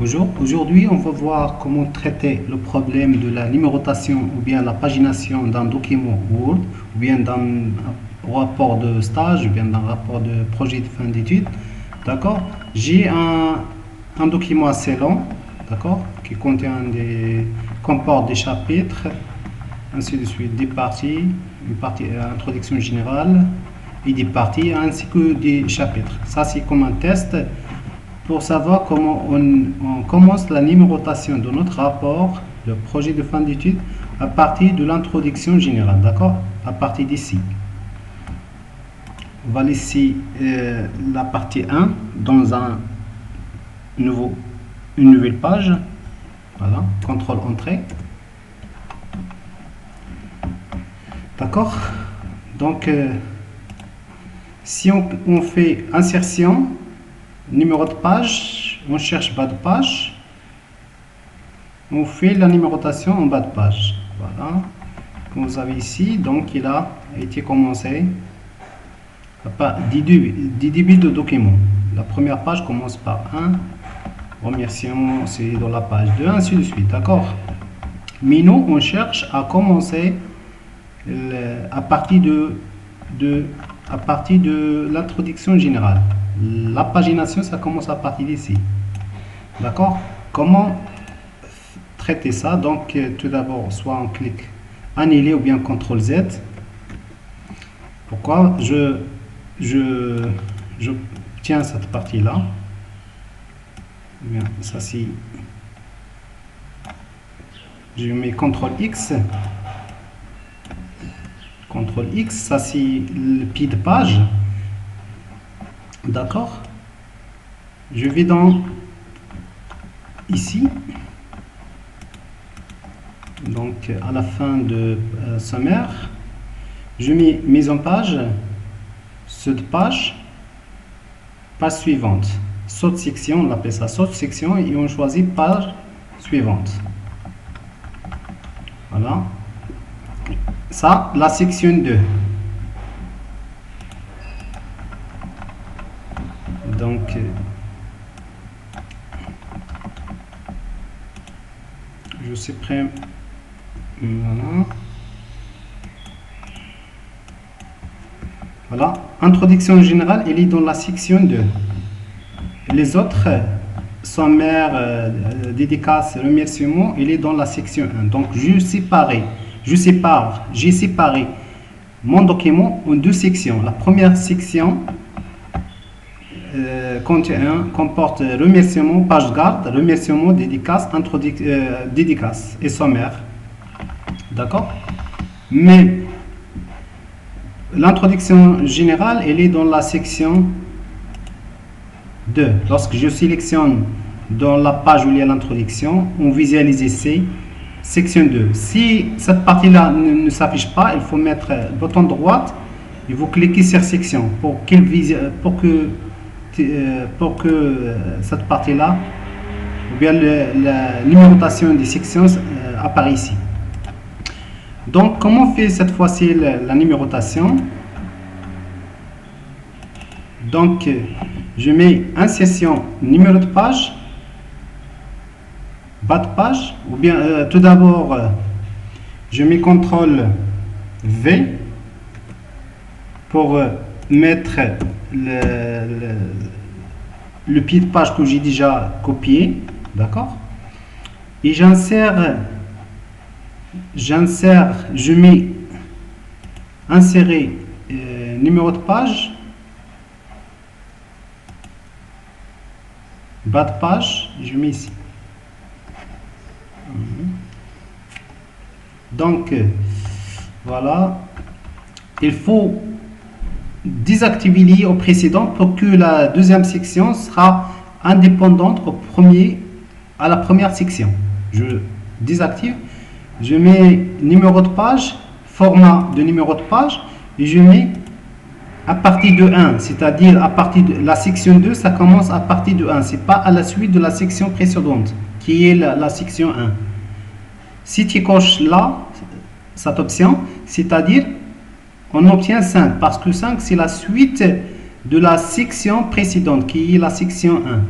Aujourd'hui, on va voir comment traiter le problème de la numérotation ou bien la pagination d'un document Word ou bien d'un rapport de stage ou bien d'un rapport de projet de fin d'études. D'accord? J'ai un document assez long, d'accord, qui comporte des chapitres, ainsi de suite, des parties, une partie introduction générale et des parties ainsi que des chapitres. Ça, c'est comme un test pour savoir comment on commence la numérotation de notre rapport, le projet de fin d'études, à partir de l'introduction générale, d'accord? À partir d'ici. On va laisser la partie 1 dans une nouvelle page. Voilà, contrôle entrée. D'accord? Donc, si on fait insertion, numéro de page, on cherche bas de page, on fait la numérotation en bas de page. Voilà, comme vous avez ici, donc il a été commencé des débuts de document. La première page commence par 1, remerciement, c'est dans la page 2, ainsi de suite, d'accord? Mais nous, on cherche à commencer à partir de l'introduction générale. La pagination, ça commence à partir d'ici. D'accord? Comment traiter ça? Donc, tout d'abord, soit on clique annuler ou bien CTRL Z. Pourquoi je tiens cette partie-là? Bien, ça c'est. Je mets CTRL X. CTRL X, ça c'est le pied de page. D'accord? Je vais dans ici. Donc à la fin de sommaire, je mets mise en page, saut de page, page suivante, saut de section, on appelle ça saut de section et on choisit page suivante. Voilà. Ça, la section 2. Donc, je supprime. Voilà. Voilà. Introduction générale, elle est dans la section 2. Les autres, sommaire, dédicace, remerciement, il est dans la section 1. Donc, j'ai séparé mon document en deux sections. La première section comporte remerciement, page garde, remerciement, dédicace, dédicace et sommaire. D'accord? Mais l'introduction générale, elle est dans la section 2. Lorsque je sélectionne dans la page où il y a l'introduction, on visualise ici section 2. Si cette partie-là ne s'affiche pas, il faut mettre le bouton droite et vous cliquez sur section pour que cette partie-là, ou bien la numérotation des sections apparaît ici. Donc, comment on fait cette fois-ci la numérotation? Donc, je mets insertion numéro de page, bas de page, ou bien tout d'abord, je mets CTRL V pour mettre le pied de page que j'ai déjà copié, d'accord? Et je mets insérer numéro de page, bas de page, je mets ici. Donc, voilà, il faut désactiver lié au précédent pour que la deuxième section sera indépendante à la première section. Je désactive, je mets numéro de page, format de numéro de page, et je mets à partir de 1, c'est-à-dire à partir de la section 2, ça commence à partir de 1, c'est pas à la suite de la section précédente, qui est la section 1. Si tu coches là, cette option, c'est-à-dire on obtient 5, parce que 5 c'est la suite de la section précédente, qui est la section 1.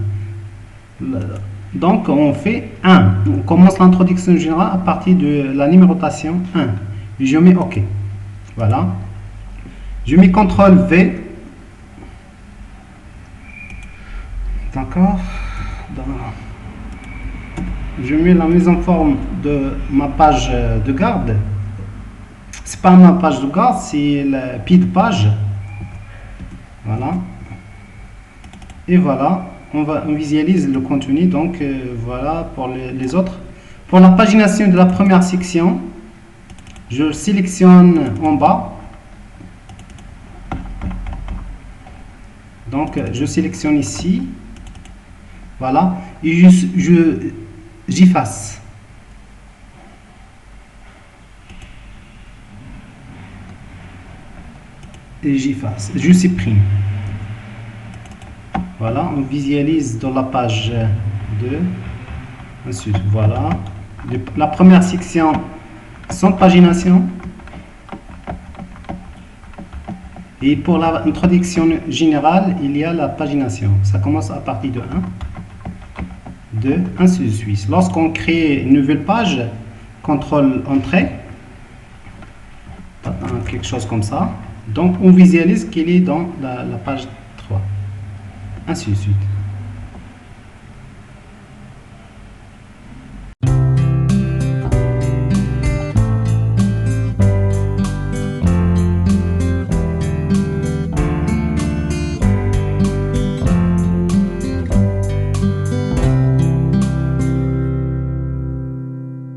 Donc on fait 1. On commence l'introduction générale à partir de la numérotation 1. Et je mets OK. Voilà. Je mets CTRL V. D'accord. Je mets la mise en forme de ma page de garde. C'est pas ma page de garde, c'est le pied de page. Voilà. Et voilà, on visualise le contenu. Donc voilà pour les autres. Pour la pagination de la première section, je sélectionne en bas. Donc je sélectionne ici. Voilà. Et j'efface. Et j'efface. Je supprime. Voilà, on visualise dans la page 2. Ensuite, voilà. La première section, sans pagination. Et pour l'introduction générale, il y a la pagination. Ça commence à partir de 1, 2, ainsi de suite. Lorsqu'on crée une nouvelle page, CTRL Entrée, quelque chose comme ça. Donc, on visualise qu'il est dans la page 3. Ainsi de suite.